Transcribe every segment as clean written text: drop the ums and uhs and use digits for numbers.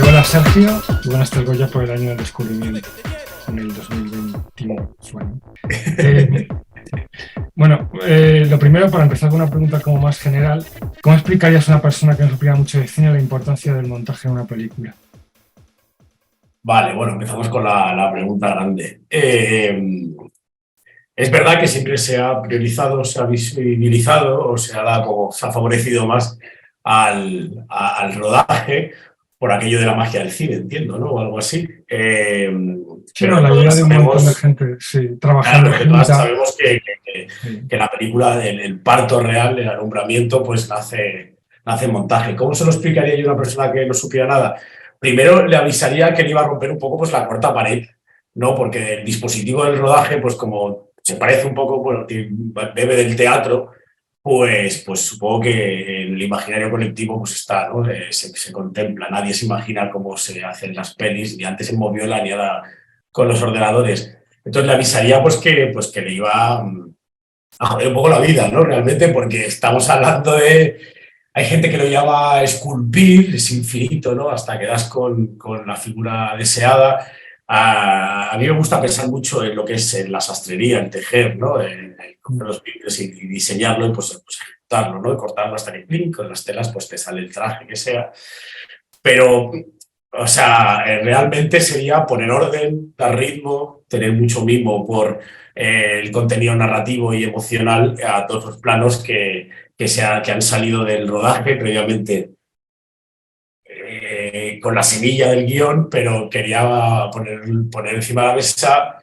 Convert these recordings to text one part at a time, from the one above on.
Hola Sergio, y buenas tardes Goya por el año del descubrimiento, en el 2021. Eh, lo primero, para empezar con una pregunta como más general, ¿cómo explicarías a una persona que no supiera mucho de cine la importancia del montaje en una película? Vale, bueno, empezamos con la pregunta grande. Es verdad que siempre se ha priorizado, se ha visibilizado o se ha favorecido más al rodaje por aquello de la magia del cine, entiendo, ¿no? O algo así. Sí, no, Pero la idea todos de un montón de sabemos, gente trabajando claro, que todas junta. sabemos Sí. que la película, el parto real, el alumbramiento, pues nace en montaje. ¿Cómo se lo explicaría yo a una persona que no supiera nada? Primero le avisaría que le iba a romper un poco pues, la cuarta pared, ¿no? Porque el dispositivo del rodaje, pues como se parece un poco, bueno, bebe del teatro, pues supongo que en el imaginario colectivo pues está, ¿no? Se contempla, nadie se imagina cómo se hacen las pelis, ni antes en Moviola ni ahora con los ordenadores. Entonces le avisaría pues que le iba a joder un poco la vida, ¿no? Realmente, porque estamos hablando de... Hay gente que lo llama esculpir, es infinito, ¿no? Hasta que das con la figura deseada. A mí me gusta pensar mucho en lo que es en la sastrería, en tejer, ¿no? En coger los pincels y diseñarlo y pues ejecutarlo, ¿no? Y cortarlo hasta que clink, con las telas pues te sale el traje que sea. Pero, o sea, realmente sería poner orden, dar ritmo, tener mucho mimo por el contenido narrativo y emocional a todos los planos que han salido del rodaje previamente con la semilla del guión, pero quería poner encima de la mesa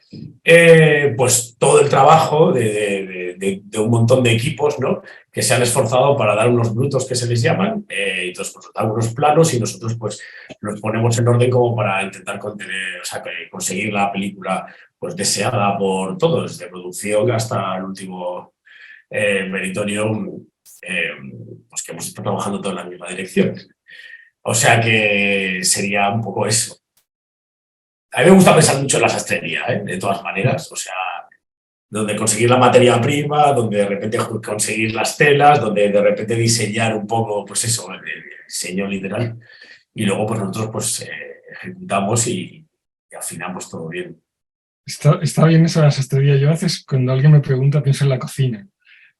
pues todo el trabajo de un montón de equipos, ¿no? Que se han esforzado para dar unos brutos que se les llaman, y entonces pues, dar unos planos y nosotros pues los ponemos en orden como para intentar contener, o sea, conseguir la película pues deseada por todos, desde producción hasta el último meritorio, eh, pues que hemos estado trabajando toda en la misma dirección. O sea que sería un poco eso. A mí me gusta pensar mucho en la sastrería, ¿eh? De todas maneras. O sea, donde conseguir la materia prima, donde de repente conseguir las telas, donde de repente diseñar un poco, pues eso, el diseño literal. Y luego pues nosotros pues ejecutamos y afinamos todo bien. Está bien eso de la sastrería. Yo a veces cuando alguien me pregunta pienso en la cocina.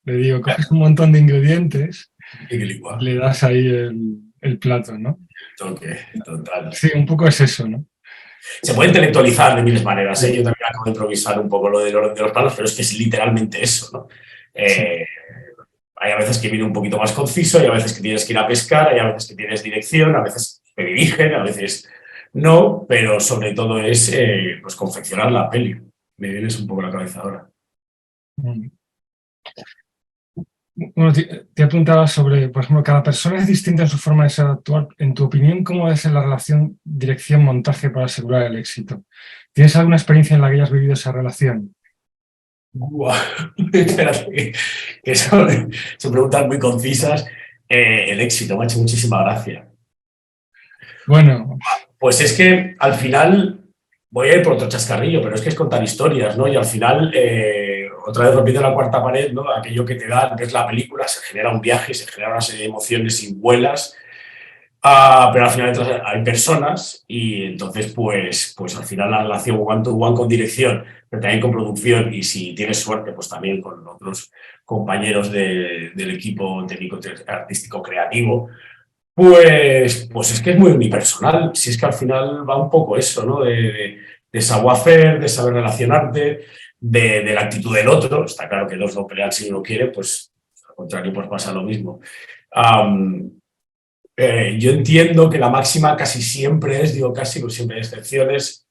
Le digo, coges un montón de ingredientes y le das ahí el plato, ¿no? Toque, total. Sí, un poco es eso, ¿no? Se puede intelectualizar de miles maneras, ¿eh? Yo también acabo de improvisar un poco lo del orden de los planos, pero es que es literalmente eso, ¿no? Sí. Hay a veces que viene un poquito más conciso, hay a veces que tienes que ir a pescar, hay a veces que tienes dirección, a veces te dirigen, a veces no, pero sobre todo es pues confeccionar la peli. Me vienes un poco a la cabeza ahora. Mm. Bueno, te apuntaba sobre, por ejemplo, cada persona es distinta en su forma de ser actuar. En tu opinión, ¿cómo debe ser la relación dirección-montaje para asegurar el éxito? ¿Tienes alguna experiencia en la que hayas vivido esa relación? Buah, espérate, que son preguntas muy concisas. El éxito me ha hecho muchísima gracia. Bueno, Pues es que al final voy a ir por otro chascarrillo, pero es que es contar historias, ¿no? Y al final, otra vez rompiendo la cuarta pared, ¿no? Aquello que te da, ves la película, se genera un viaje, se genera una serie de emociones y vuelas, pero al final hay personas y entonces, pues al final la relación one-to-one con dirección, pero también con producción y si tienes suerte, pues también con otros compañeros del equipo técnico artístico creativo, pues es que es muy unipersonal. Si es que al final va un poco eso, ¿no? De savoir-faire, de saber relacionarte, de la actitud del otro. Está claro que dos no pelean si uno quiere, pues al contrario, pues pasa lo mismo. Um, yo entiendo que la máxima casi siempre es, digo casi, pues siempre hay excepciones,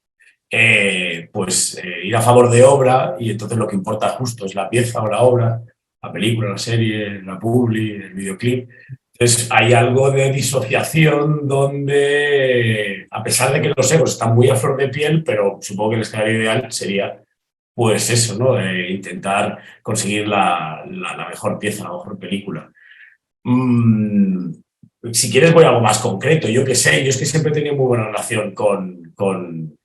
ir a favor de obra y entonces lo que importa justo es la pieza o la obra, la película, la serie, la publi, el videoclip. Entonces hay algo de disociación donde, a pesar de que los egos están muy a flor de piel, pero supongo que el escenario ideal sería pues eso, ¿no? Intentar conseguir la mejor pieza, la mejor película. Mm, si quieres voy a algo más concreto, yo qué sé, yo es que siempre he tenido muy buena relación con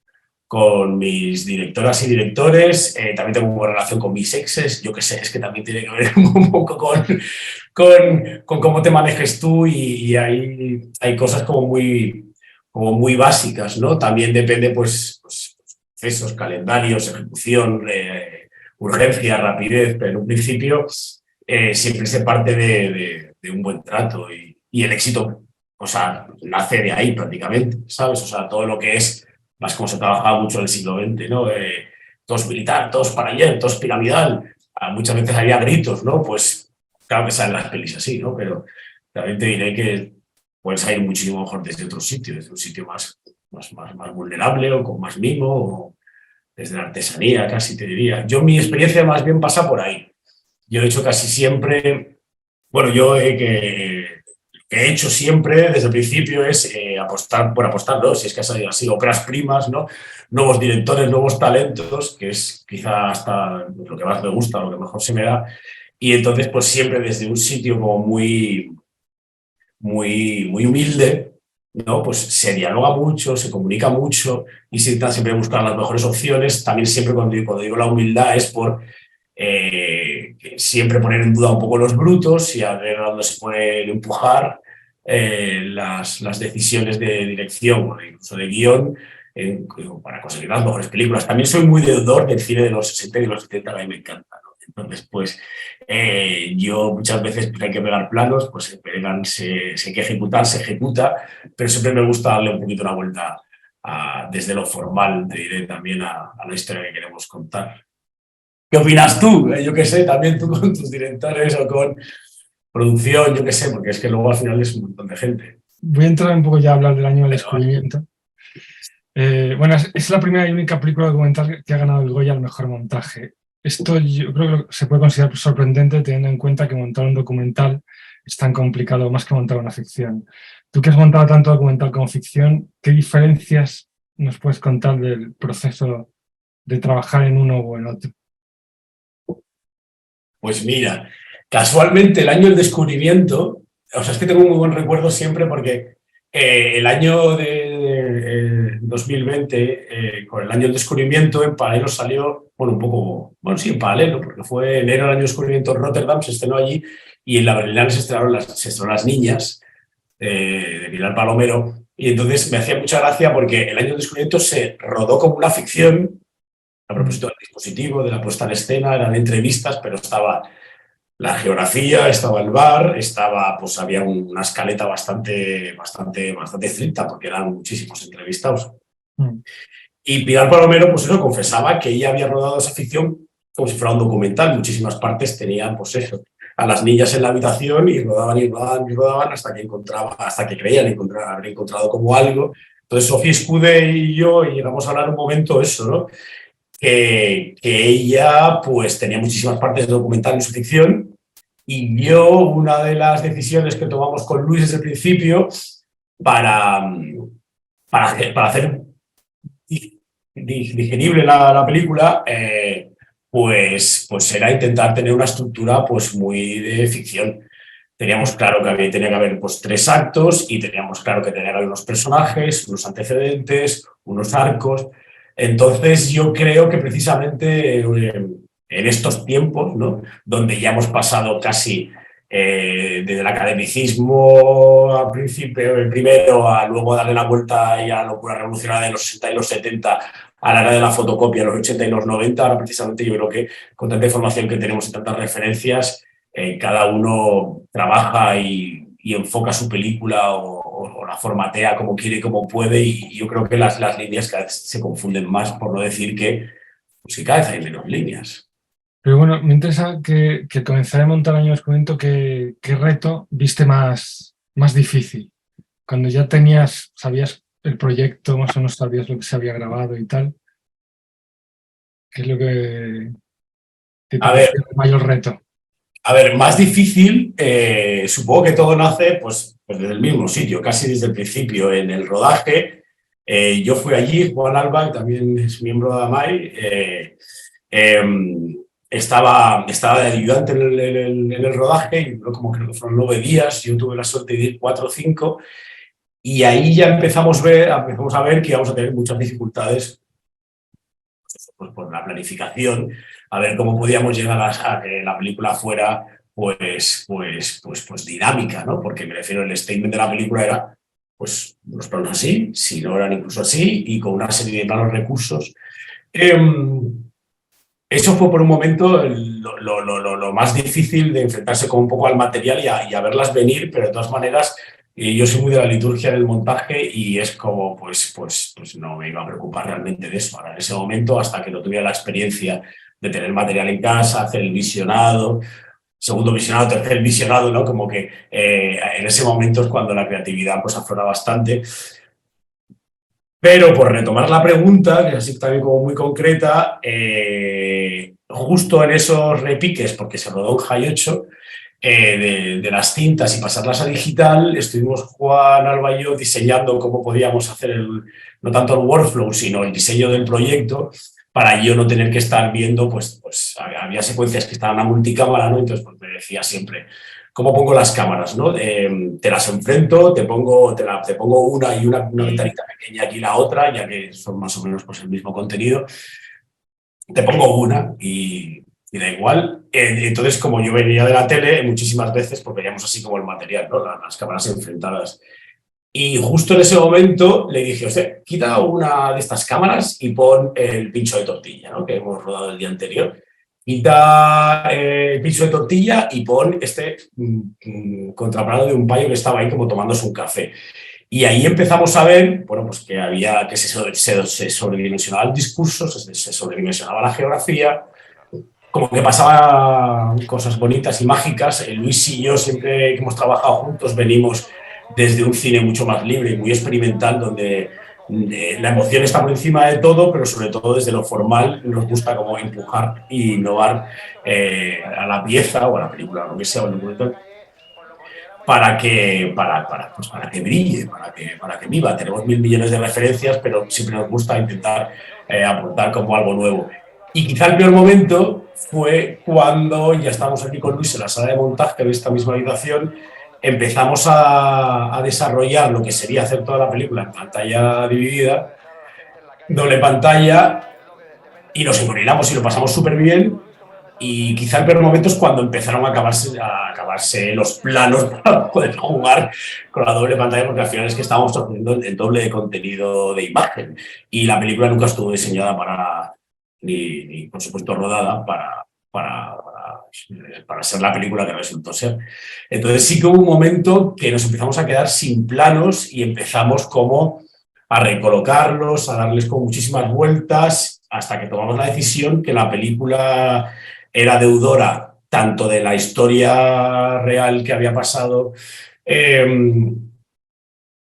con mis directoras y directores, también tengo una buena relación con mis exes, yo qué sé, es que también tiene que ver un poco con cómo te manejes tú y hay cosas como muy básicas, ¿no? También depende, pues procesos, calendarios, ejecución, urgencia, rapidez, pero en un principio siempre se parte de un buen trato y el éxito, o sea, nace de ahí prácticamente, ¿sabes? O sea, todo lo que es más como se trabajaba mucho en el siglo XX, ¿no? Todos militar, todos para allá, todos piramidal. Muchas veces había gritos, ¿no? Pues claro que salen las pelis así, ¿no? Pero también te diré que puedes salir muchísimo mejor desde otro sitio, desde un sitio más vulnerable o con más mimo, o desde la artesanía, casi te diría. Mi experiencia más bien pasa por ahí. Yo he hecho casi siempre, bueno, que he hecho siempre desde el principio es apostar por apostar, ¿no? Si es que ha salido así, óperas primas, ¿no? Nuevos directores, nuevos talentos, que es quizá hasta lo que más me gusta, lo que mejor se me da. Y entonces, pues siempre desde un sitio como muy humilde, ¿no? Pues se dialoga mucho, se comunica mucho y se intenta siempre buscar las mejores opciones. También siempre cuando digo la humildad es por siempre poner en duda un poco los brutos y a ver a dónde se pueden empujar las decisiones de dirección o incluso de guión para conseguir las mejores películas. También soy muy deudor del cine de los 60 y de los 70, que a mí me encanta, ¿no? Entonces, pues yo muchas veces hay que pegar planos, pues se hay que ejecutar, se ejecuta, pero siempre me gusta darle un poquito la vuelta desde lo formal, te diré también a la historia que queremos contar. ¿Qué opinas tú? Yo qué sé, también tú con tus directores o con producción, yo qué sé, porque es que luego al final es un montón de gente. Voy a entrar un poco ya a hablar del año del descubrimiento. Bueno, es la primera y única película documental que ha ganado el Goya al mejor montaje. Esto yo creo que se puede considerar sorprendente teniendo en cuenta que montar un documental es tan complicado más que montar una ficción. Tú que has montado tanto documental como ficción, ¿qué diferencias nos puedes contar del proceso de trabajar en uno o en otro? Pues mira, casualmente el año del descubrimiento, o sea, es que tengo un muy buen recuerdo siempre porque el año de 2020, con el año del descubrimiento, en paralelo salió, bueno, un poco, bueno, sí, en paralelo, porque fue enero el año del descubrimiento en Rotterdam, se estrenó allí, y en la Berlinale se estrenaron Las Niñas, de Pilar Palomero, y entonces me hacía mucha gracia porque el año del descubrimiento se rodó como una ficción, a propósito del dispositivo, de la puesta en escena, eran entrevistas, pero estaba la geografía, estaba el bar, pues había una escaleta bastante estricta, porque eran muchísimos entrevistados. Y Pilar Palomero, pues eso, confesaba que ella había rodado esa ficción como si fuera un documental. Muchísimas partes tenían, pues eso, a las niñas en la habitación y rodaban hasta que creían haber encontrado como algo. Entonces, Sofía Escude y yo llegamos a hablar un momento eso, ¿no? Que ella pues tenía muchísimas partes de documental en su ficción y yo una de las decisiones que tomamos con Luis desde el principio para hacer digerible la película, pues era intentar tener una estructura pues muy de ficción. Teníamos claro que tenía que haber pues 3 actos y teníamos claro que tenía que haber unos personajes, unos antecedentes, unos arcos. Entonces yo creo que precisamente en estos tiempos, ¿no? Donde ya hemos pasado casi desde el academicismo al principio, primero, a luego darle la vuelta y a la locura revolucionaria de los 60 y los 70, a la era de la fotocopia, los 80 y los 90, ahora precisamente yo creo que con tanta información que tenemos y tantas referencias, cada uno trabaja y enfoca su película o la formatea como quiere y como puede, y yo creo que las líneas cada vez se confunden más, por no decir pues que cada vez hay menos líneas. Pero bueno, me interesa que comenzar a montar año descubrimiento, ¿qué reto viste más difícil? Cuando ya sabías el proyecto, más o menos sabías lo que se había grabado y tal. ¿Qué es lo que te pareció el mayor reto? A ver, más difícil, supongo que todo nace pues desde el mismo sitio, casi desde el principio, en el rodaje. Yo fui allí, Juan Alba, que también es miembro de AMAI, estaba de ayudante en el rodaje, y como creo que fueron 9 días, yo tuve la suerte de ir 4 o 5, y ahí ya empezamos a ver que íbamos a tener muchas dificultades por la planificación, a ver cómo podíamos llegar a que la película fuera pues dinámica, ¿no? Porque me refiero, el statement de la película era pues unos planos así, si no eran incluso así, y con una serie de planos recursos. Eso fue por un momento lo más difícil de enfrentarse como un poco al material y a verlas venir, pero de todas maneras yo soy muy de la liturgia del montaje y es como, pues no me iba a preocupar realmente de eso. Ahora, en ese momento, hasta que no tuviera la experiencia de tener material en casa, hacer el visionado, segundo visionado, tercer visionado, ¿no? Como que en ese momento es cuando la creatividad pues aflora bastante. Pero por retomar la pregunta, que es así también como muy concreta, justo en esos repiques, porque se rodó en High 8, de las cintas y pasarlas a digital, estuvimos Juan Alba y yo diseñando cómo podíamos hacer no tanto el workflow, sino el diseño del proyecto, para yo no tener que estar viendo, pues había secuencias que estaban a multicámara, ¿no? Entonces pues me decía siempre, ¿cómo pongo las cámaras, no? Te las enfrento, te pongo una y una ventanita pequeña aquí la otra, ya que son más o menos pues el mismo contenido. Te pongo una y da igual. Entonces, como yo venía de la tele, muchísimas veces pues veíamos así como el material, ¿no? Las cámaras enfrentadas. Y justo en ese momento le dije, usted, quita una de estas cámaras y pon el pincho de tortilla, ¿no? Que hemos rodado el día anterior. Quita el pincho de tortilla y pon este contraplano de un payo que estaba ahí como tomándose un café. Y ahí empezamos a ver, bueno, pues que se sobredimensionaba el discurso, se sobredimensionaba la geografía, como que pasaban cosas bonitas y mágicas. Luis y yo, siempre que hemos trabajado juntos, venimos desde un cine mucho más libre y muy experimental, donde la emoción está por encima de todo, pero sobre todo desde lo formal nos gusta como empujar e innovar a la pieza o a la película, lo que sea, o el documento, para que brille, para que viva. Tenemos 1.000 millones de referencias, pero siempre nos gusta intentar aportar como algo nuevo. Y quizá el peor momento fue cuando ya estábamos aquí con Luis en la sala de montaje de esta misma habitación, empezamos a desarrollar lo que sería hacer toda la película en pantalla dividida, doble pantalla, y nos encoordinamos y lo pasamos súper bien. Y quizá el peor momento es cuando empezaron a acabarse los planos para poder jugar con la doble pantalla, porque al final es que estábamos haciendo el doble de contenido de imagen. Y la película nunca estuvo diseñada ni por supuesto rodada para ser la película que resultó ser. Entonces sí que hubo un momento que nos empezamos a quedar sin planos y empezamos como a recolocarlos, a darles con muchísimas vueltas, hasta que tomamos la decisión que la película era deudora tanto de la historia real que había pasado en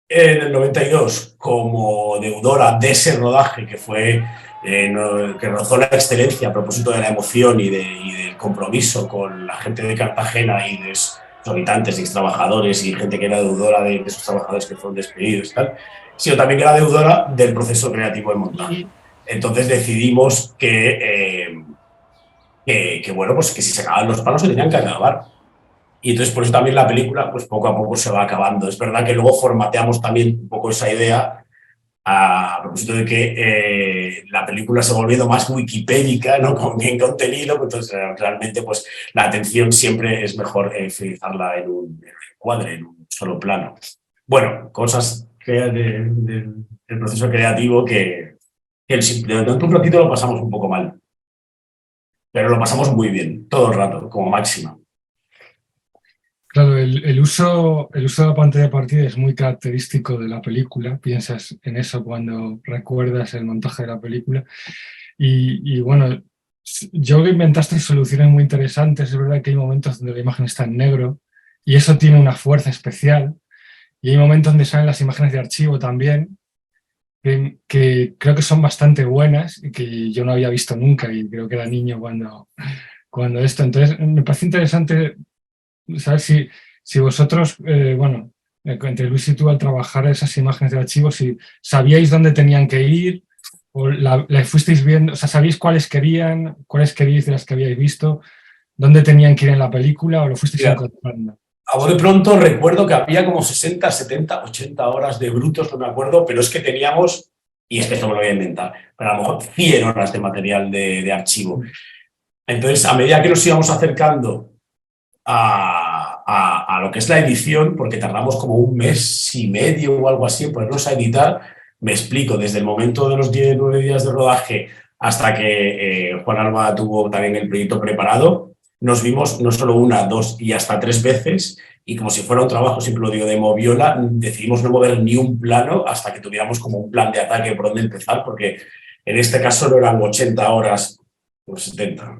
el 92 como deudora de ese rodaje que fue que rozó la excelencia a propósito de la emoción y del compromiso con la gente de Cartagena y de sus habitantes y trabajadores y gente que era deudora de esos trabajadores que fueron despedidos y tal, sino también que era deudora del proceso creativo de montaje. Entonces decidimos que bueno, pues que si se acababan los palos se tenían que acabar. Y entonces por eso también la película pues poco a poco se va acabando. Es verdad que luego formateamos también un poco esa idea a propósito de que la película se volviendo más wikipédica, ¿no? Con bien contenido, entonces realmente pues la atención siempre es mejor fijarla en un encuadre, en un solo plano. Bueno, cosas del proceso creativo que durante un ratito lo pasamos un poco mal, pero lo pasamos muy bien, todo el rato, como máxima. Claro, el uso de la pantalla de partida es muy característico de la película. Piensas en eso cuando recuerdas el montaje de la película. Y bueno, yo que inventaste soluciones muy interesantes. Es verdad que hay momentos donde la imagen está en negro y eso tiene una fuerza especial. Y hay momentos donde salen las imágenes de archivo también, que creo que son bastante buenas y que yo no había visto nunca y creo que era niño cuando esto. Entonces, me parece interesante saber si vosotros, bueno, entre Luis y tú al trabajar esas imágenes de archivo, si sabíais dónde tenían que ir o la fuisteis viendo, o sea, sabéis cuáles queríais de las que habíais visto, dónde tenían que ir en la película o lo fuisteis encontrando. A vos de pronto recuerdo que había como 60, 70, 80 horas de brutos, no me acuerdo, pero es que teníamos y es que esto me lo voy a inventar, pero a lo mejor 100 horas de material de archivo. Entonces, a medida que nos íbamos acercando a lo que es la edición, porque tardamos como 1 mes y medio o algo así en ponernos a editar, me explico, desde el momento de los 9 días de rodaje hasta que Juan Alba tuvo también el proyecto preparado, nos vimos no solo 1, 2 y hasta 3 veces, y como si fuera un trabajo, siempre lo digo, de moviola, decidimos no mover ni un plano hasta que tuviéramos como un plan de ataque por dónde empezar, porque en este caso no eran 80 horas, pues 70,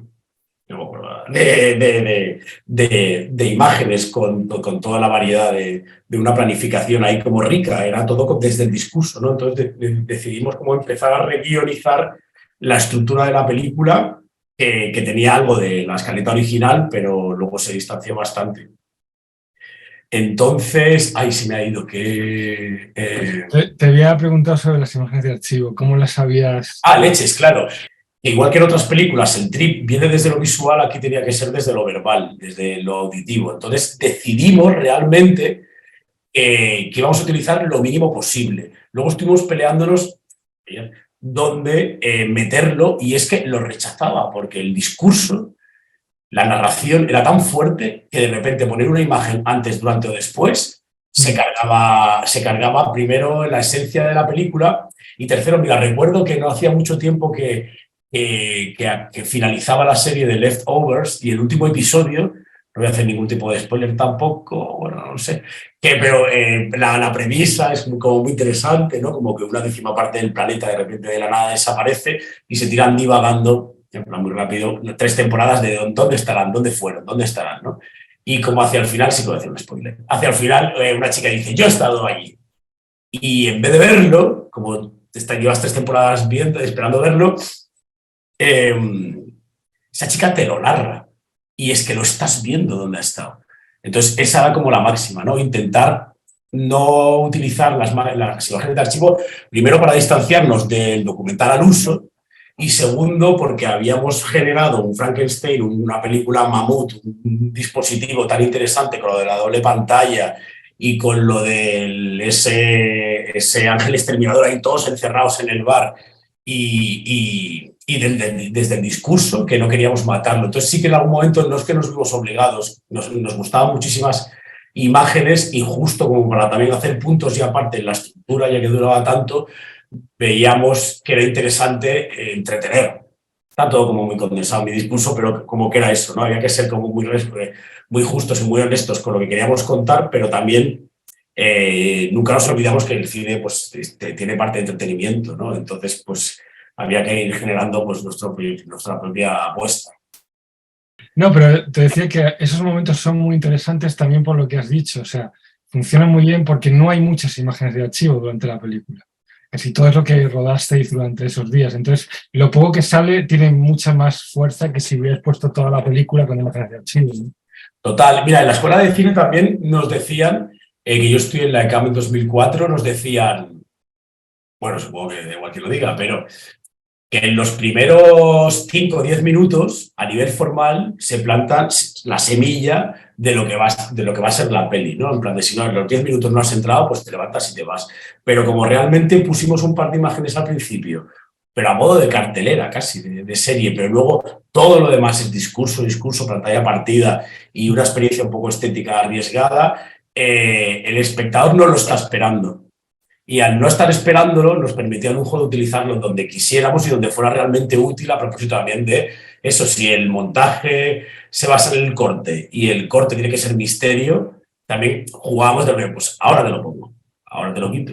de imágenes con toda la variedad de una planificación ahí como rica, era todo desde el discurso, ¿no? Entonces decidimos cómo empezar a reguionizar la estructura de la película, que tenía algo de la escaleta original, pero luego se distanció bastante. Entonces, ahí se me ha ido que... Te había preguntado sobre las imágenes de archivo, ¿cómo las habías...? Leches, claro. Igual que en otras películas, el trip viene desde lo visual, aquí tenía que ser desde lo verbal, desde lo auditivo. Entonces decidimos realmente que íbamos a utilizar lo mínimo posible. Luego estuvimos peleándonos dónde meterlo, y es que lo rechazaba, porque el discurso, la narración era tan fuerte que de repente poner una imagen antes, durante o después se cargaba primero la esencia de la película, y tercero, mira, recuerdo que no hacía mucho tiempo que finalizaba la serie de Leftovers, y el último episodio, no voy a hacer ningún tipo de spoiler tampoco, bueno, no sé, pero la premisa es como muy interesante, ¿no? Como que una 10ª parte del planeta de repente de la nada desaparece y se tiran divagando, en plan muy rápido, 3 temporadas de dónde estarán, dónde fueron, dónde estarán, ¿no? Y como hacia el final, sí puedo hacer un spoiler, hacia el final una chica dice, yo he estado allí. Y en vez de verlo, como llevas 3 temporadas viendo, esperando verlo, esa chica te lo narra, y es que lo estás viendo donde ha estado. Entonces, esa era como la máxima, ¿no? Intentar no utilizar las imágenes de archivo, primero para distanciarnos del documental al uso, y segundo porque habíamos generado un Frankenstein, una película mamut, un dispositivo tan interesante con lo de la doble pantalla y con lo de ese ángel exterminador ahí todos encerrados en el bar, y desde el discurso, que no queríamos matarlo. Entonces sí que en algún momento no es que nos vimos obligados, nos gustaban muchísimas imágenes, y justo como para también hacer puntos y aparte en la estructura, ya que duraba tanto, veíamos que era interesante entretener. Está todo como muy condensado mi discurso, pero como que era eso, ¿no? Había que ser como muy justos y muy honestos con lo que queríamos contar, pero también nunca nos olvidamos que el cine pues tiene parte de entretenimiento, ¿no? Entonces, pues había que ir generando pues nuestra propia apuesta. No, pero te decía que esos momentos son muy interesantes también por lo que has dicho, o sea, funcionan muy bien porque no hay muchas imágenes de archivo durante la película. Casi todo es lo que rodasteis durante esos días. Entonces, lo poco que sale tiene mucha más fuerza que si hubieras puesto toda la película con imágenes de archivo, ¿no? Total. Mira, en la escuela de cine también nos decían, que yo estudié en la ECAM en 2004, nos decían, bueno, supongo que da igual que lo diga, pero que en los primeros 5 o 10 minutos, a nivel formal, se planta la semilla de lo que va a ser la peli, ¿no? En plan de si no, en los 10 minutos no has entrado, pues te levantas y te vas. Pero como realmente pusimos un par de imágenes al principio, pero a modo de cartelera casi, de serie, pero luego todo lo demás es discurso, pantalla partida y una experiencia un poco estética arriesgada, el espectador no lo está esperando. Y al no estar esperándolo, nos permitía el lujo de utilizarlo donde quisiéramos y donde fuera realmente útil, a propósito también de eso. Si el montaje se basa en el corte y el corte tiene que ser misterio, también jugábamos de pues ahora te lo pongo, ahora te lo quito.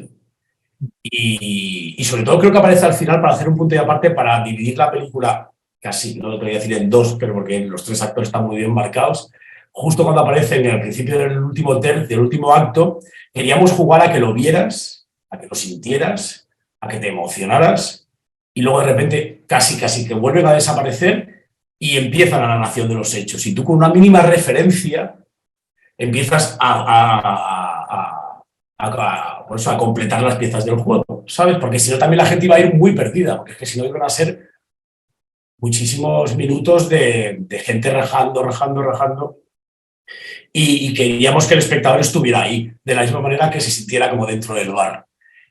Y sobre todo creo que aparece al final para hacer un punto de aparte, para dividir la película, casi, no lo voy a decir en 2, pero porque los 3 actores están muy bien marcados. Justo cuando aparecen al principio del último tercio, del último acto, queríamos jugar a que lo vieras, a que lo sintieras, a que te emocionaras, y luego de repente casi que vuelven a desaparecer y empieza la narración de los hechos. Y tú con una mínima referencia empiezas a completar las piezas del juego, ¿sabes? Porque si no también la gente iba a ir muy perdida, porque es que si no iban a ser muchísimos minutos de gente rajando, y queríamos que el espectador estuviera ahí, de la misma manera que se sintiera como dentro del bar.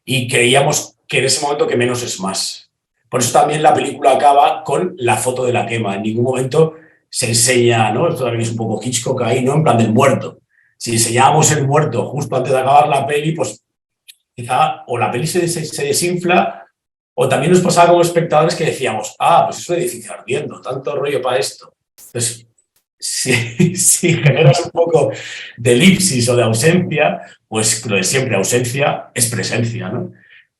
Y creíamos que en ese momento que menos es más. Por eso también la película acaba con la foto de la quema. En ningún momento se enseña, ¿no? Esto también es un poco Hitchcock ahí, ¿no? En plan del muerto. Si enseñábamos el muerto justo antes de acabar la peli, pues quizá o la peli se desinfla, o también nos pasaba como espectadores que decíamos, pues es un edificio ardiendo, tanto rollo para esto. Entonces, si generas un poco de elipsis o de ausencia, pues lo de siempre, ausencia es presencia, ¿no?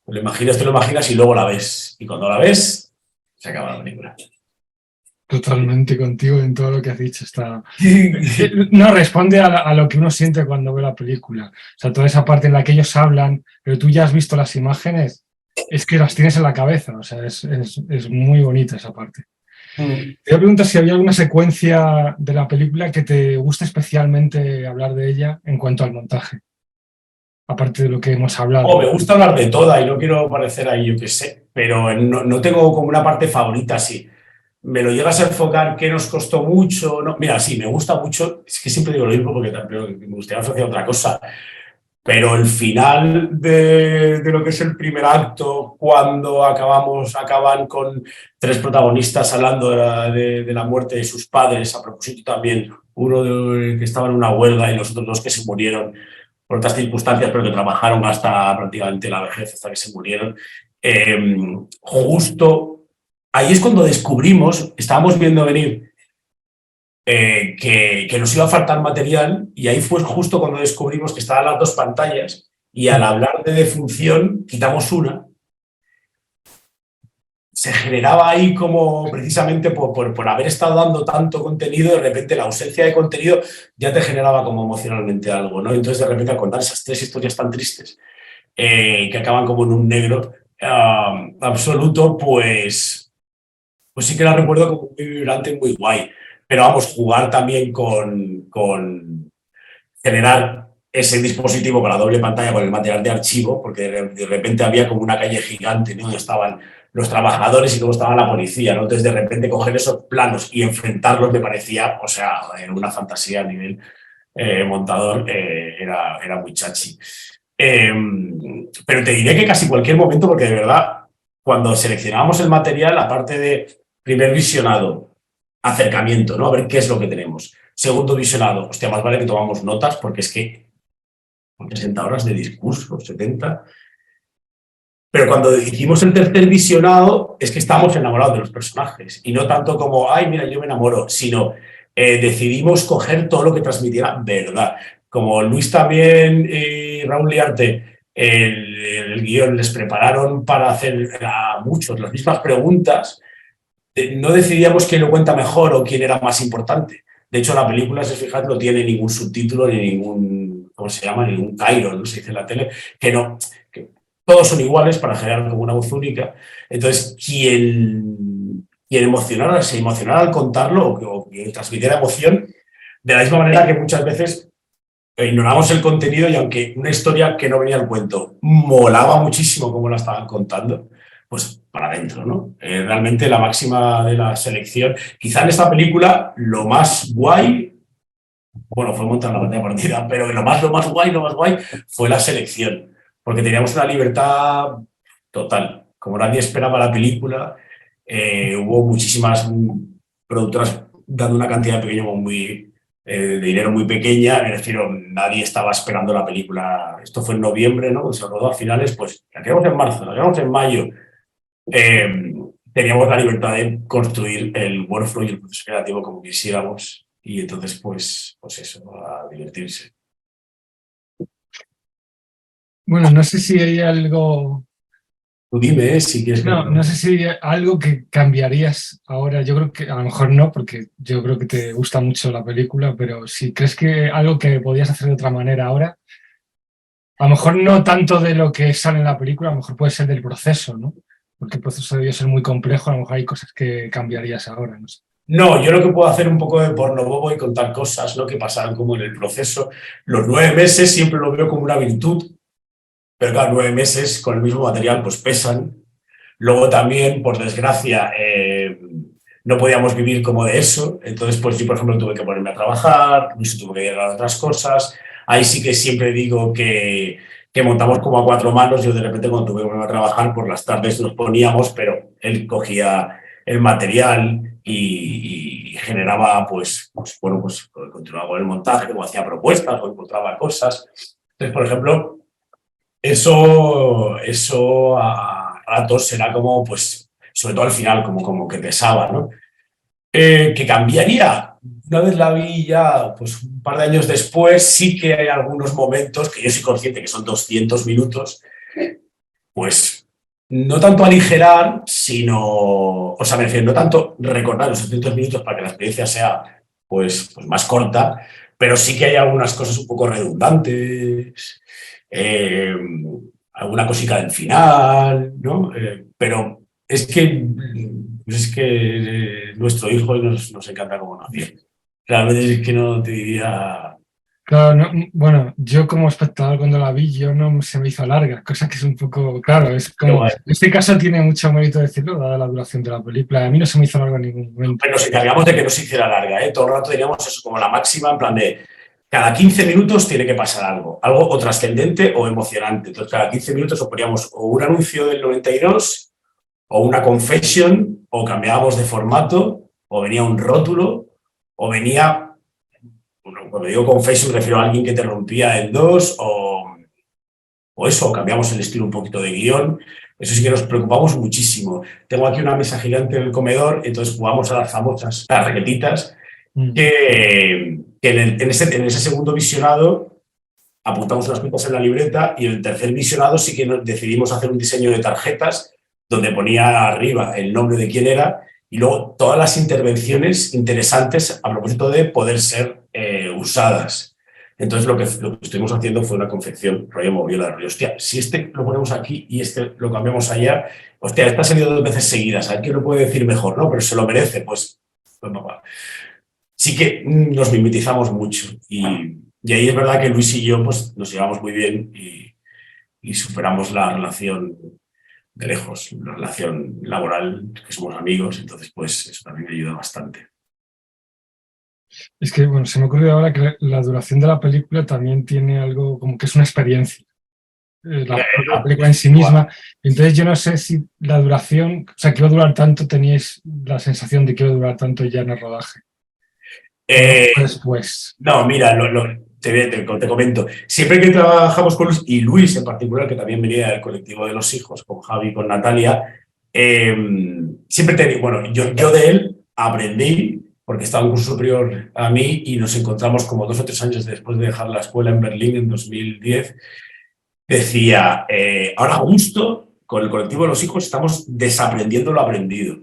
Te lo imaginas y luego la ves. Y cuando la ves, se acaba la película. Totalmente contigo en todo lo que has dicho. No, responde a lo que uno siente cuando ve la película. O sea, toda esa parte en la que ellos hablan, pero tú ya has visto las imágenes, es que las tienes en la cabeza. O sea, es muy bonita esa parte. Te voy a preguntar si había alguna secuencia de la película que te guste especialmente hablar de ella en cuanto al montaje, aparte de lo que hemos hablado. Me gusta hablar de toda y no quiero parecer ahí, yo qué sé, pero no tengo como una parte favorita así. ¿Me lo llegas a enfocar que nos costó mucho? No, mira, sí, me gusta mucho, es que siempre digo lo mismo porque también me gustaría asociar otra cosa, pero el final de lo que es el primer acto, cuando acaban con 3 protagonistas hablando de la muerte de sus padres, a propósito también, uno que estaba en una huelga y los otros 2 que se murieron por otras circunstancias, pero que trabajaron hasta prácticamente la vejez, hasta que se murieron. Justo ahí es cuando descubrimos, estábamos viendo venir que nos iba a faltar material, y ahí fue justo cuando descubrimos que estaban las 2 pantallas y al hablar de defunción quitamos una. Se generaba ahí como precisamente por haber estado dando tanto contenido, de repente la ausencia de contenido ya te generaba como emocionalmente algo, ¿no? Entonces de repente al contar esas 3 historias tan tristes que acaban como en un negro absoluto, pues sí que la recuerdo como muy vibrante, muy guay. Pero vamos, jugar también con generar ese dispositivo con la doble pantalla, con el material de archivo, porque de repente había como una calle gigante, ¿no? Donde estaban los trabajadores y luego estaba la policía, ¿no? Entonces de repente coger esos planos y enfrentarlos me parecía, o sea, una fantasía a nivel montador, era muy chachi. Pero te diré que casi cualquier momento, porque de verdad, cuando seleccionábamos el material, aparte de primer visionado, acercamiento, ¿no? A ver qué es lo que tenemos. Segundo visionado, hostia, más vale que tomamos notas, porque es que 60 horas de discurso, 70. Pero cuando hicimos el tercer visionado, es que estábamos enamorados de los personajes. Y no tanto como, ay, mira, yo me enamoro, sino decidimos coger todo lo que transmitiera verdad. Como Luis también y Raúl Liarte, el guión les prepararon para hacer a muchos las mismas preguntas, no decidíamos quién lo cuenta mejor o quién era más importante. De hecho, la película, si os fijáis, no tiene ningún subtítulo ni ningún, ¿cómo se llama? Ningún Cairo, ¿no? Se dice en la tele, que todos son iguales para generar como una voz única. Entonces, quien se emocionara al contarlo o quien transmitiera emoción, de la misma manera que muchas veces ignoramos el contenido, y aunque una historia que no venía al cuento molaba muchísimo como la estaban contando, pues para adentro, ¿no? Realmente la máxima de la selección. Quizá en esta película lo más guay, bueno, fue montar la pantalla partida, pero lo más guay fue la selección, porque teníamos una libertad total. Como nadie esperaba la película, hubo muchísimas productoras dando una cantidad de dinero muy pequeña, me refiero, nadie estaba esperando la película. Esto fue en noviembre, ¿no? Se rodó a finales, pues la queremos en marzo, la queremos en mayo. Teníamos la libertad de construir el workflow y el proceso creativo como quisiéramos, y entonces pues eso, a divertirse. Bueno, no sé si hay algo... Tú dime si quieres que... No sé si hay algo que cambiarías ahora. Yo creo que a lo mejor no, porque yo creo que te gusta mucho la película, pero si crees que algo que podías hacer de otra manera ahora, a lo mejor no tanto de lo que sale en la película, a lo mejor puede ser del proceso, ¿no? Porque el proceso debió ser muy complejo, a lo mejor hay cosas que cambiarías ahora, no sé. No, yo lo que puedo hacer un poco de porno bobo y contar cosas, ¿no? Que pasaron como en el proceso. Los 9 meses siempre lo veo como una virtud, pero claro, 9 meses con el mismo material pues pesan. Luego también, por desgracia, no podíamos vivir como de eso. Entonces, pues yo, por ejemplo, tuve que ponerme a trabajar, Luis tuvo que llegar a otras cosas. Ahí sí que siempre digo que que montamos como a 4 manos. Yo de repente cuando tuve que volver a trabajar por las tardes nos poníamos, pero él cogía el material y generaba, bueno, pues continuaba con el montaje, o hacía propuestas, o encontraba cosas. Entonces, por ejemplo, eso a ratos será como, pues, sobre todo al final, como que pesaba, ¿no? Que cambiaría. Una vez la vi ya, pues un par de años después, sí que hay algunos momentos que yo soy consciente que son 200 minutos, pues no tanto aligerar, sino, o sea, me refiero, no tanto recordar los 200 minutos para que la experiencia sea pues más corta, pero sí que hay algunas cosas un poco redundantes, eh, alguna cosica del final, ¿no? Pero es que nuestro hijo nos encanta como nació. Realmente es que no te diría. Claro, bueno, yo como espectador cuando la vi, yo no se me hizo larga, cosa que es un poco, claro, es Qué como, guay. en este caso tiene mucho mérito decirlo, dada la duración de la película. A mí no se me hizo larga en ningún momento. Pero nos encargamos de que no se hiciera larga, ¿eh? Todo el rato teníamos eso como la máxima, en plan de cada 15 minutos tiene que pasar algo o trascendente o emocionante. Entonces, cada 15 minutos o poníamos o un anuncio del 92 o una confession, o cambiábamos de formato, o venía un rótulo, o venía, bueno, cuando digo confession me refiero a alguien que te rompía en dos, o eso, o cambiamos el estilo un poquito de guión. Eso sí que nos preocupamos muchísimo. Tengo aquí una mesa gigante en el comedor, entonces jugamos a las famosas tarjetitas, Mm. que en ese segundo visionado apuntamos unas cosas en la libreta, y en el tercer visionado sí que decidimos hacer un diseño de tarjetas donde ponía arriba el nombre de quién era y luego todas las intervenciones interesantes a propósito de poder ser usadas. Entonces lo que estuvimos haciendo fue una confección, rollo moviola, rollo, hostia, si este lo ponemos aquí y este lo cambiamos allá, hostia, esta ha salido 2 veces seguidas, a ver quién lo puede decir mejor, ¿no? Pero se lo merece, pues papá. Sí que nos mimetizamos mucho, y ahí es verdad que Luis y yo pues, nos llevamos muy bien y superamos la relación de lejos, la relación laboral, que somos amigos, entonces pues eso también me ayuda bastante. Es que, bueno, se me ocurre ahora que la duración de la película también tiene algo como que es una experiencia, la película en sí Igual. misma. Entonces yo no sé si la duración, o sea, que iba a durar tanto, teníais la sensación de que iba a durar tanto ya en el rodaje, o no Eh, fue después. no, mira, te comento. Siempre que trabajamos con Luis, y Luis en particular, que también venía del colectivo de los hijos, con Javi y con Natalia, siempre bueno, yo de él aprendí, porque estaba un curso superior a mí y nos encontramos como 2 o 3 años después de dejar la escuela en Berlín en 2010. Decía, ahora justo con el colectivo de los hijos estamos desaprendiendo lo aprendido.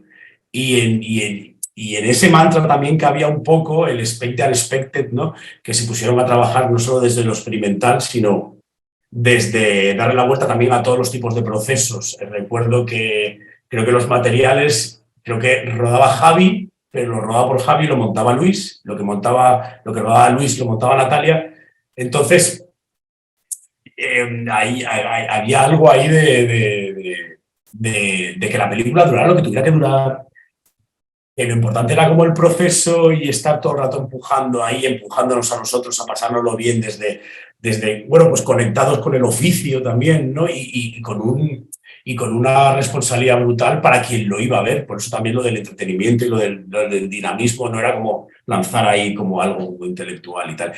Y en ese mantra también cabía un poco el expect and expected, ¿no? Que se pusieron a trabajar no solo desde lo experimental, sino desde darle la vuelta también a todos los tipos de procesos. Recuerdo que creo que los materiales, creo que rodaba Javi, pero lo rodaba por Javi y lo montaba Luis, lo que rodaba Luis lo montaba Natalia. Entonces, había algo ahí de que la película durara lo que tuviera que durar, que lo importante era como el proceso y estar todo el rato empujando ahí, empujándonos a nosotros a pasárnoslo bien desde bueno, pues conectados con el oficio también, ¿no? Y con una responsabilidad brutal para quien lo iba a ver. Por eso también lo del entretenimiento y lo del dinamismo no era como lanzar ahí como algo muy intelectual y tal.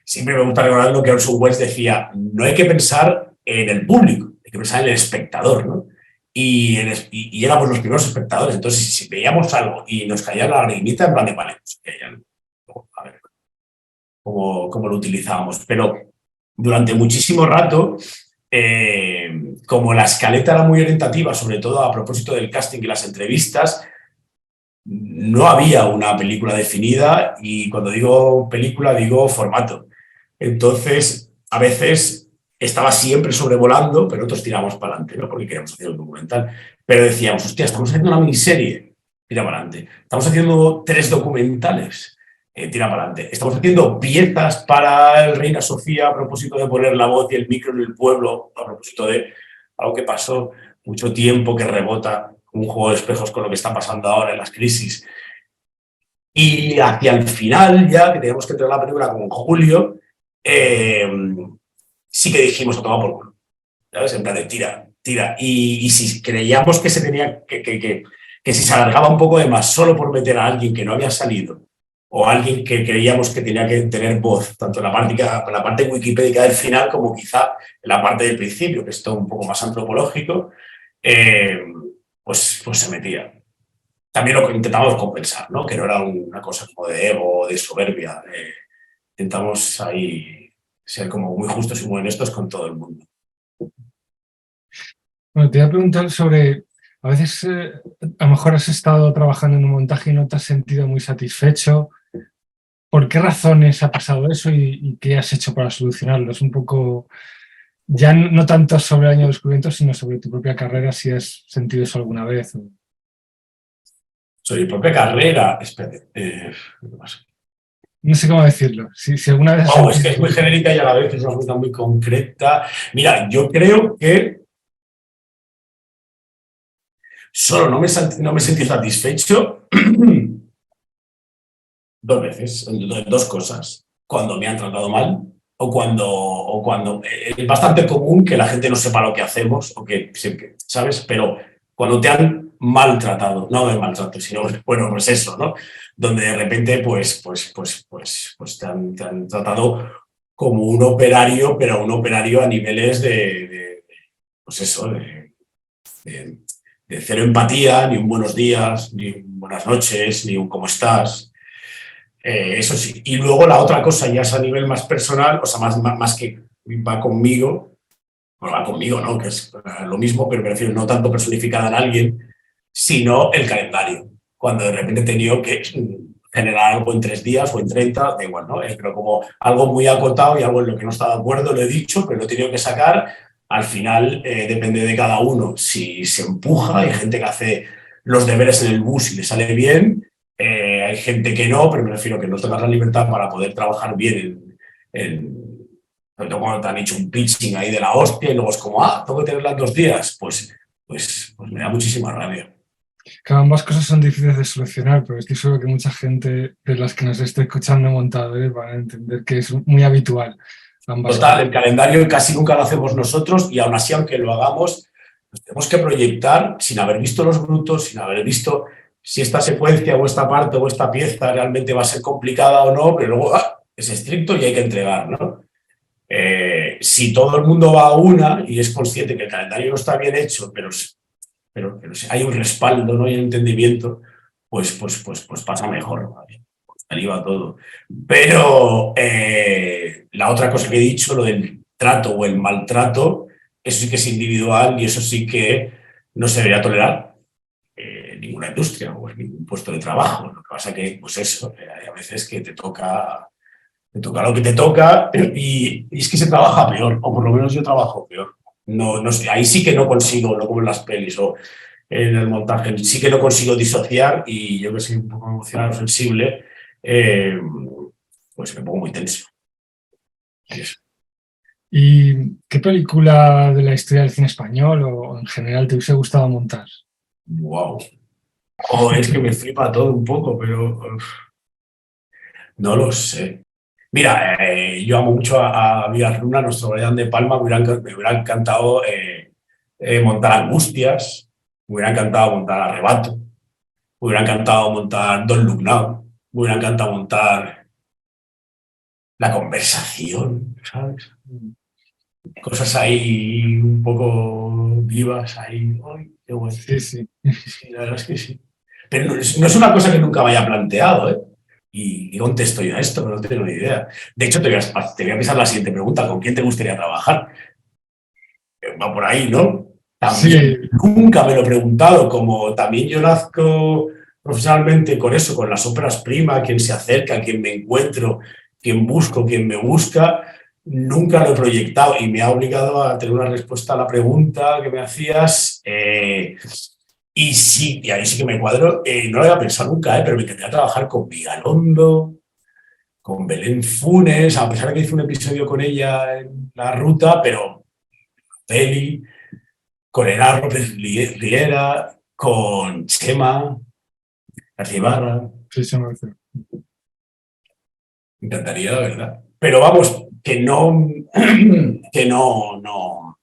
Siempre me gusta recordar lo que Orson Welles decía: no hay que pensar en el público, hay que pensar en el espectador, ¿no? Y éramos los primeros espectadores. Entonces, si veíamos algo y nos caía la lagrimita, en plan de, vale, pues, a ver cómo lo utilizábamos. Pero durante muchísimo rato, como la escaleta era muy orientativa, sobre todo a propósito del casting y las entrevistas, no había una película definida, y cuando digo película digo formato. Entonces, a veces estaba siempre sobrevolando, pero nosotros tiramos para adelante, ¿no? Porque queríamos hacer un documental. Pero decíamos, hostia, estamos haciendo una miniserie, tira para adelante. Estamos haciendo 3 documentales, tira para adelante. Estamos haciendo piezas para el Reina Sofía a propósito de poner la voz y el micro en el pueblo, a propósito de algo que pasó mucho tiempo, que rebota un juego de espejos con lo que está pasando ahora en las crisis. Y hacia el final, ya que teníamos que entregar la película como en julio, sí que dijimos a tomar por culo. ¿sabes? En plan de tira, tira. Y si creíamos que se tenía que si se alargaba un poco de más solo por meter a alguien que no había salido o alguien que creíamos que tenía que tener voz, tanto en la parte wikipédica del final como quizá en la parte del principio, que es todo un poco más antropológico, eh, pues se metía. También lo que intentamos compensar, ¿no? Que no era una cosa como de ego, de soberbia. Intentamos ahí ser como muy justos y muy honestos con todo el mundo. Bueno, te voy a preguntar sobre, a veces a lo mejor has estado trabajando en un montaje y no te has sentido muy satisfecho. ¿Por qué razones ha pasado eso y qué has hecho para solucionarlo? Es un poco, ya no tanto sobre el año de descubrimiento, sino sobre tu propia carrera, si has sentido eso alguna vez. Sobre mi propia carrera, espérate, No sé cómo decirlo. Si alguna vez has wow, es que sentido... es muy genérica y a la vez es una pregunta muy concreta. Mira, yo creo que solo no me sentí satisfecho dos veces, dos cosas. Cuando me han tratado mal o cuando es bastante común que la gente no sepa lo que hacemos o que, ¿sabes? Pero cuando te han maltratado, no de maltrato, sino, bueno, pues eso, ¿no? Donde de repente, pues te han tratado como un operario, pero un operario a niveles pues eso, de, de cero empatía, ni un buenos días, ni un buenas noches, ni un cómo estás. Eso sí. Y luego la otra cosa ya es a nivel más personal, o sea, más que va conmigo, bueno, va conmigo, ¿no? Que es lo mismo, pero me refiero no tanto personificada en alguien, sino el calendario. Cuando de repente he tenido que generar algo en 3 días o en 30, da igual, ¿no? Pero como algo muy acotado y algo en lo que no estaba de acuerdo, lo he dicho, pero lo he tenido que sacar. Al final depende de cada uno. Si se empuja, hay gente que hace los deberes en el bus y le sale bien, hay gente que no, pero me refiero a que no tengas la libertad para poder trabajar bien sobre todo cuando te han hecho un pitching ahí de la hostia y luego es como, tengo que tenerla en 2 días, pues me da muchísima rabia. Que ambas cosas son difíciles de solucionar, pero estoy seguro que mucha gente de las que nos esté escuchando montadores van a entender que es muy habitual ambas Total, cosas. el calendario casi nunca lo hacemos nosotros y aún así, aunque lo hagamos, nos tenemos que proyectar sin haber visto los brutos, sin haber visto si esta secuencia o esta parte o esta pieza realmente va a ser complicada o no, pero luego es estricto y hay que entregar, ¿no? Si todo el mundo va a una y es consciente que el calendario no está bien hecho, pero si hay un respaldo, no hay un entendimiento, pues pasa mejor, ¿vale? Pues ahí va todo. Pero la otra cosa que he dicho, lo del trato o el maltrato, eso sí que es individual y eso sí que no se debería tolerar en ninguna industria o en ningún puesto de trabajo. Lo que pasa que, pues eso, hay a veces que te toca lo que te toca y es que se trabaja peor, o por lo menos yo trabajo peor. No, no sé, ahí sí que no consigo, no como en las pelis o en el montaje, sí que no consigo disociar y yo que soy un poco emocional o sensible, eh, pues me pongo muy tenso. Y eso. ¿Y qué película de la historia del cine español o en general te hubiese gustado montar? Wow. O es que me flipa todo un poco, pero no lo sé. Mira, yo amo mucho a Villarruna, nuestro Brian de Palma, me hubiera encantado montar Angustias, me hubiera encantado montar Arrebato, me hubiera encantado montar Don Look Now, me hubiera encantado montar La Conversación, ¿sabes? Cosas ahí un poco vivas, ahí, ¡ay, qué bueno! Sí, sí. Sí, la verdad es que sí. Pero no es una cosa que nunca me haya planteado, ¿eh? Y contesto yo a esto, pero no tengo ni idea. De hecho, te voy a pisar la siguiente pregunta. ¿Con quién te gustaría trabajar? Va por ahí, ¿no? También Sí, nunca me lo he preguntado, como también yo nazco profesionalmente con eso, con las óperas prima, quien se acerca, quien me encuentro, quien busco, quien me busca, nunca lo he proyectado y me ha obligado a tener una respuesta a la pregunta que me hacías. Y sí, y ahí sí que me cuadro. No lo había pensado nunca, pero me encantaría trabajar con Vigalondo, con Belén Funes, a pesar de que hice un episodio con ella en la ruta, pero peli, con Enar López Riera, con Chema García Ibarra. sí, se me hace. Me encantaría, la verdad. Pero vamos, que no, que no.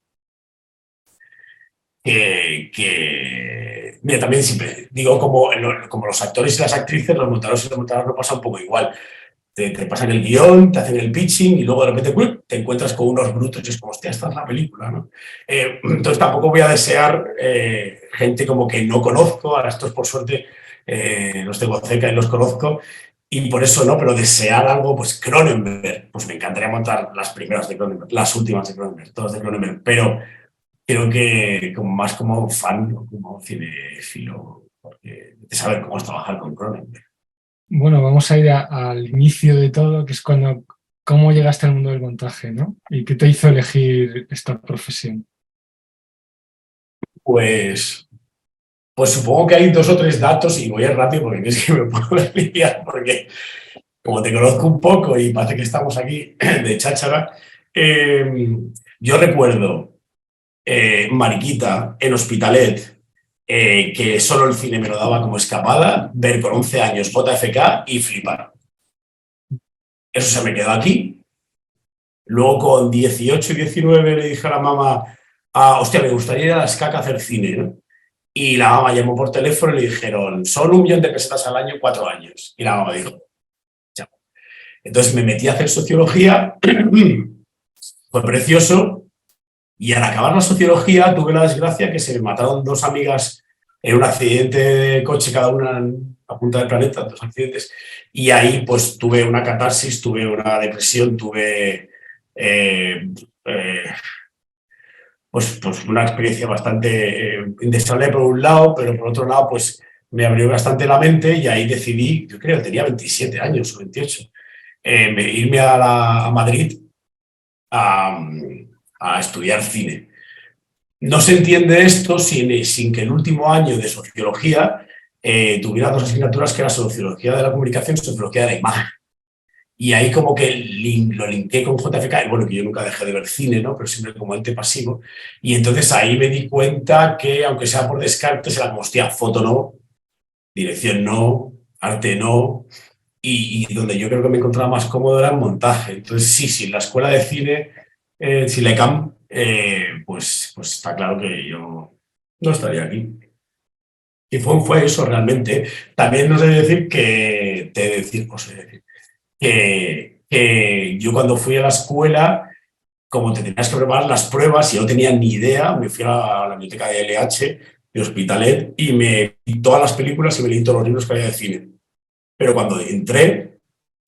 Mira, también siempre digo como los actores y las actrices, los montadores y los montadores lo pasa un poco igual. Te pasan el guión, te hacen el pitching y luego de repente ¡uy!, te encuentras con unos brutos y es como, hostia, esta es la película, ¿no? Entonces tampoco voy a desear gente como que no conozco, ahora estos por suerte los tengo cerca y los conozco, y por eso no, pero desear algo, pues Cronenberg, pues me encantaría montar las primeras de Cronenberg, las últimas de Cronenberg, todas de Cronenberg, pero creo que como más como fan o como cinéfilo, porque de saber cómo es trabajar con Cronenberg. Bueno, vamos a ir al inicio de todo, que es cómo llegaste al mundo del montaje, ¿no? ¿Y qué te hizo elegir esta profesión? Pues, pues supongo que hay 2 o 3 datos y voy a ir rápido porque es que me puedo liar, porque como te conozco un poco y parece que estamos aquí de cháchara, yo recuerdo Mariquita en Hospitalet, que solo el cine me lo daba como escapada, ver con 11 años JFK y flipar. Eso se me quedó aquí. Luego con 18 y 19 le dije a la mamá, hostia, me gustaría ir a la SCAC a hacer cine, ¿no? Y la mamá llamó por teléfono y le dijeron, son 1 millón de pesetas al año, 4 años. Y la mamá dijo, chao. Entonces me metí a hacer sociología, fue precioso, y al acabar la sociología tuve la desgracia que se me mataron 2 amigas en un accidente de coche, cada una a punta del planeta, 2 accidentes, y ahí pues tuve una catarsis, tuve una depresión, tuve pues una experiencia bastante indeseable por un lado, pero por otro lado pues me abrió bastante la mente y ahí decidí, yo creo que tenía 27 años o 28, irme a Madrid a, a estudiar cine. No se entiende esto sin que el último año de sociología tuviera 2 asignaturas que era sociología de la comunicación y sociología de la imagen. Y ahí como que lo linké con JFK, y bueno, que yo nunca dejé de ver cine, ¿no? Pero siempre como ente pasivo. Y entonces ahí me di cuenta que, aunque sea por descarte, era como, hostia, foto no, dirección no, arte no, y donde yo creo que me encontraba más cómodo era el montaje. Entonces sí, en la escuela de cine, Silecam, pues está claro que yo no estaría aquí. Y fue eso realmente. También no sé decir que yo cuando fui a la escuela, como te tenías que preparar las pruebas y no tenía ni idea, me fui a la biblioteca de LH, de Hospitalet, y me vi todas las películas y me leí todos los libros que había de cine. Pero cuando entré,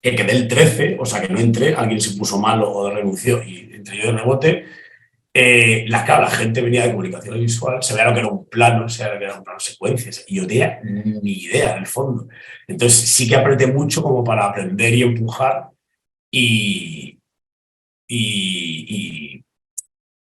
que quedé el 13, o sea que no entré, alguien se puso mal o renunció y entré yo de rebote, claro, la gente venía de comunicación visual, se veía lo que era un plano, se veía lo que era un plano secuencias, y yo tenía ni idea en el fondo. Entonces sí que apreté mucho como para aprender y empujar y, y,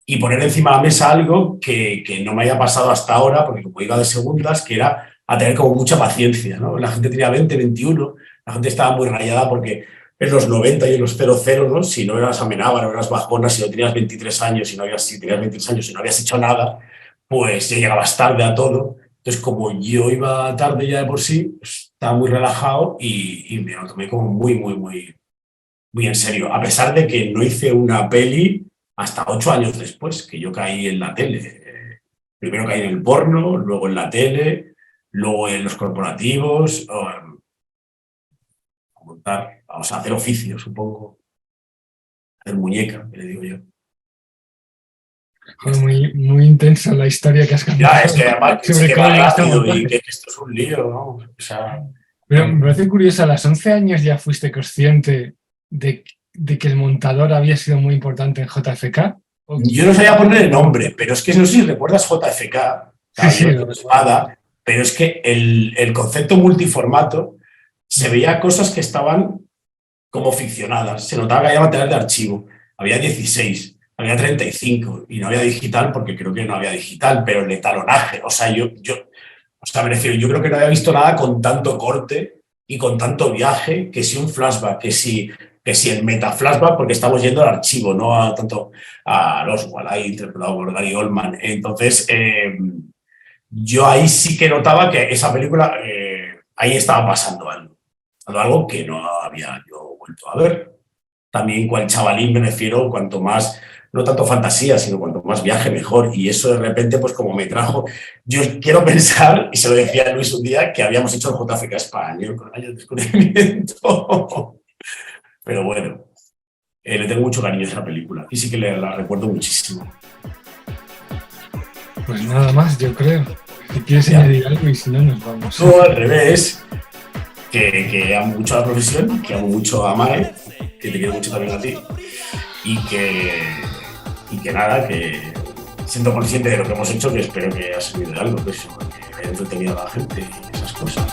y poner encima de la mesa algo que no me haya pasado hasta ahora, porque como iba de segundas, que era a tener como mucha paciencia, ¿no? La gente tenía 20, 21, la gente estaba muy rayada porque en los 90 y en los 00, ¿no? Si no eras Amenábar, no eras Bajona, si no tenías 23 años, si tenías 23 años y no habías hecho nada, pues ya llegabas tarde a todo. Entonces, como yo iba tarde ya de por sí, pues, estaba muy relajado y me lo tomé como muy en serio. A pesar de que no hice una peli hasta 8 años después, que yo caí en la tele. Primero caí en el porno, luego en la tele, luego en los corporativos, montar, o sea, hacer oficios, supongo, hacer muñeca, que le digo yo. Fue muy, muy intensa la historia que has Ya, contado es que además es sobre que cómo va llegaste al rápido y montaje. que esto es un lío, ¿no? O sea, Pero me parece curioso, a los 11 años ya fuiste consciente de que el montador había sido muy importante en JFK. yo no sabía poner el nombre, pero es que no sé si recuerdas JFK, Sí, sí, Caballeros de la Espada, pero es que el concepto multiformato se veía cosas que estaban como ficcionadas. Se notaba que había material de archivo. Había 16, había 35 y no había digital porque creo que no había digital, pero el etalonaje, o sea, o sea, me refiero, yo creo que no había visto nada con tanto corte y con tanto viaje, que si un flashback, que si el metaflashback, porque estamos yendo al archivo, no a tanto a los Walay, interpretado por Gary Oldman. Entonces, yo ahí sí que notaba que esa película, ahí estaba pasando algo que no había yo vuelto a ver. también cual chavalín me refiero, cuanto más, no tanto fantasía, sino cuanto más viaje mejor. Y eso de repente, pues como me trajo, yo quiero pensar, y se lo decía a Luis un día, que habíamos hecho el JFK español con años de descubrimiento. Pero bueno, le tengo mucho cariño a esa película y sí que la recuerdo muchísimo. Pues nada más, yo creo. Si quieres añadir algo y si no, nos vamos. No, al revés. Que amo mucho a la profesión, que amo mucho a Mae, que te quiero mucho también a ti. Y que nada, que siento consciente de lo que hemos hecho, que espero que haya servido de algo, pues, que haya entretenido a la gente y esas cosas.